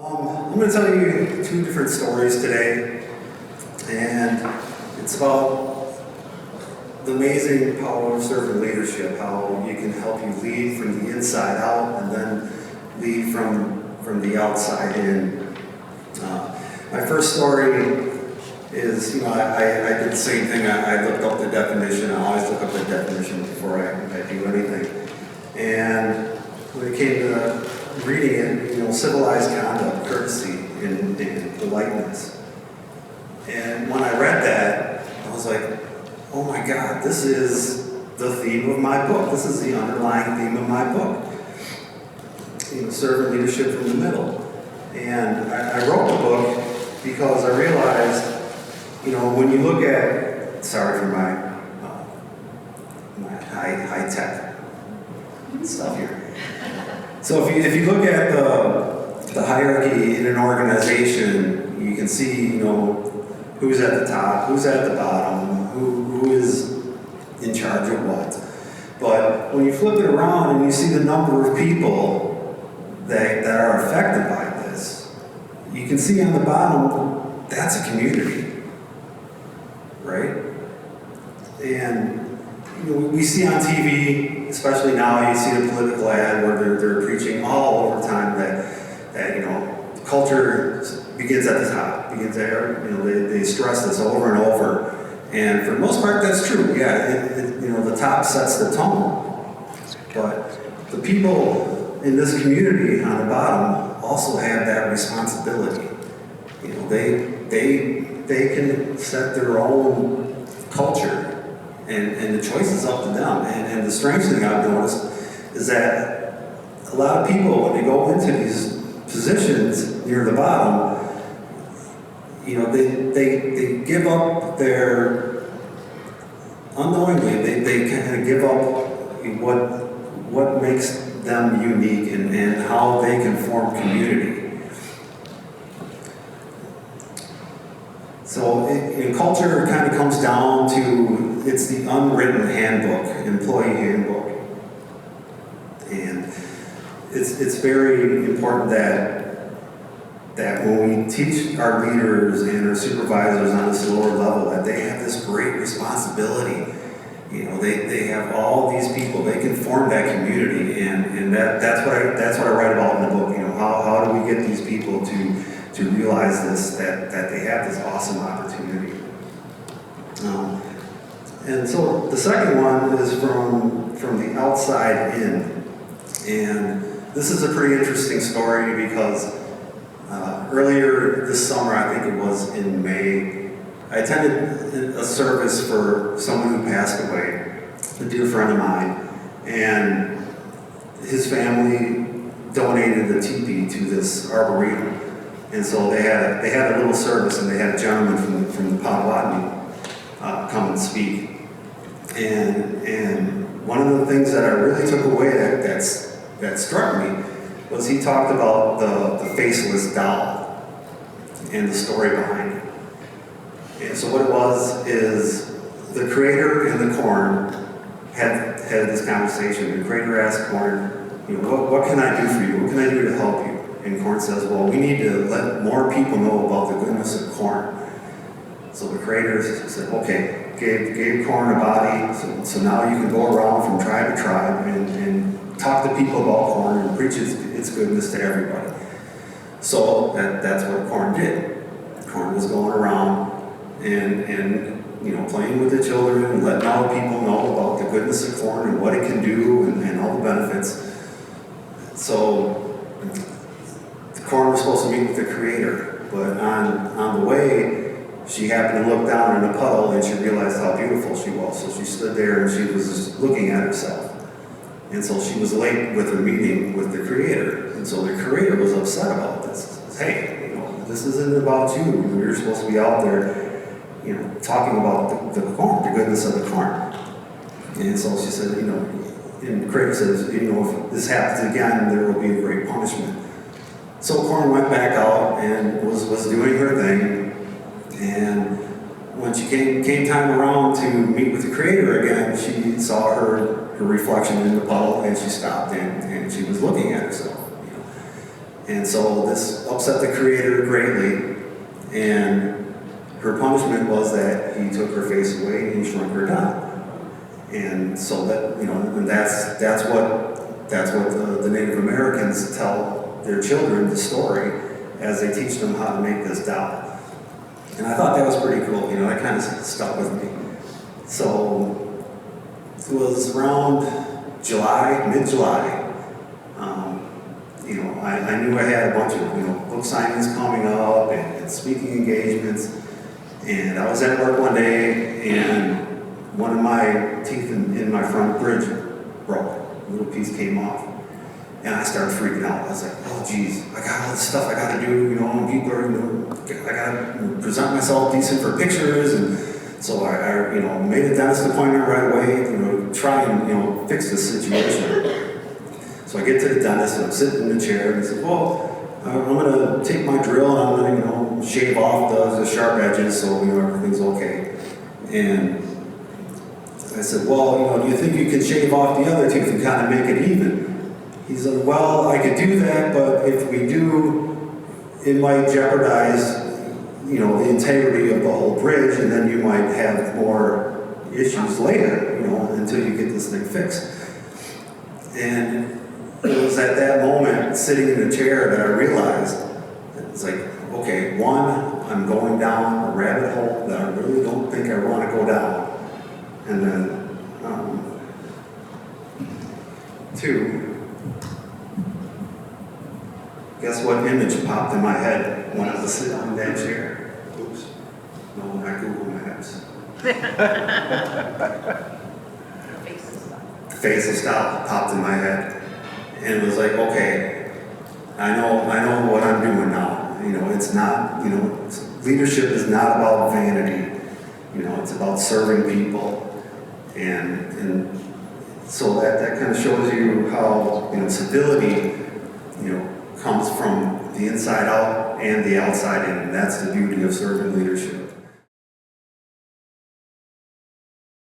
I'm going to tell you two different stories today, and it's about the amazing power of servant leadership, how you can help you lead from the inside out and then lead from the outside in. My first story is, I did the same thing. I looked up the definition. I always look up the definition before I do anything. And when it came to reading it, civilized conduct, courtesy, and politeness. And when I read that, I was like, oh my God, this is the theme of my book. This is the underlying theme of my book. Servant leadership from the middle. And I wrote the book because I realized, when you look at, sorry for my high-tech stuff here. So if you look at the hierarchy in an organization, you can see, who's at the top, who's at the bottom, who is in charge of what. But when you flip it around and you see the number of people that are affected by this, you can see on the bottom, that's a community, right? And we see on TV, especially now, you see the political ad where they're preaching all over time that culture begins at the top, begins there. They stress this over and over, and for the most part, that's true. Yeah, the top sets the tone, but the people in this community on the bottom also have that responsibility. They can set their own culture. And the choice is up to them. And the strange thing I've noticed is that a lot of people, when they go into these positions near the bottom, they give up their, unknowingly, they kind of give up what makes them unique and how they can form community. So in culture, it kind of comes down to, it's the unwritten handbook, employee handbook. And it's very important that when we teach our leaders and our supervisors on this lower level, that they have this great responsibility. They have all these people, they can form that community, and that's what I write about in the book. How do we get these people to realize this, that they have this awesome opportunity. And so the second one is from the outside in. And this is a pretty interesting story because earlier this summer, I think it was in May, I attended a service for someone who passed away, a dear friend of mine, and his family donated a teepee to this arboretum. And so they had a little service, and they had a gentleman from the Potawatomi come and speak. And one of the things that I really took away that struck me was he talked about the faceless doll and the story behind it. And so what it was is the creator and the corn had this conversation. The creator asked corn, what can I do for you? What can I do to help you? And corn says, well, we need to let more people know about the goodness of corn. So the creator said, okay, gave corn a body, so now you can go around from tribe to tribe and talk to people about corn and preach its goodness to everybody. So that's what corn did. Corn was going around and playing with the children and letting all the people know about the goodness of corn and what it can do and all the benefits. So the corn was supposed to meet with the creator, but on the way, she happened to look down in a puddle and she realized how beautiful she was. So she stood there and she was just looking at herself. And so she was late with her meeting with the creator. And so the creator was upset about this. He says, hey, this isn't about you. You're supposed to be out there, talking about the corn, the goodness of the corn. And so she said, and the creator says, if this happens again, there will be a great punishment. So corn went back out and was doing her thing. And when she came time around to meet with the creator again, she saw her reflection in the puddle, and she stopped and she was looking at herself. And so this upset the Creator greatly, and her punishment was that he took her face away and he shrunk her down. And so that, and that's what the Native Americans tell their children, the story, as they teach them how to make this doll. And I thought that was pretty cool, that kind of stuck with me. So it was around mid-July. I knew I had a bunch of, book signings coming up and speaking engagements. And I was at work one day, and one of my teeth in my front bridge broke. A little piece came off. And I started freaking out. I was like, oh geez, I got all this stuff I gotta do, people are, I gotta present myself decent for pictures. And so I made a dentist appointment right away, to try and, fix this situation. So I get to the dentist and I'm sitting in the chair and he said, well, I'm gonna take my drill and I'm gonna, shave off the sharp edges so, everything's okay. And I said, well, do you think you can shave off the other tooth and kind of make it even? He said, well, I could do that, but if we do, it might jeopardize, the integrity of the whole bridge, and then you might have more issues later, until you get this thing fixed. And it was at that moment, sitting in the chair, that I realized, it's like, okay, one, I'm going down a rabbit hole that I really don't think I want to go down. And then, two, guess what image popped in my head when I was sitting in that chair? Oops. No, not Google Maps. Face of style popped in my head. And it was like, okay, I know what I'm doing now. It's not, leadership is not about vanity. It's about serving people. And so that kind of shows you how, civility, comes from the inside out and the outside in. And that's the beauty of servant leadership.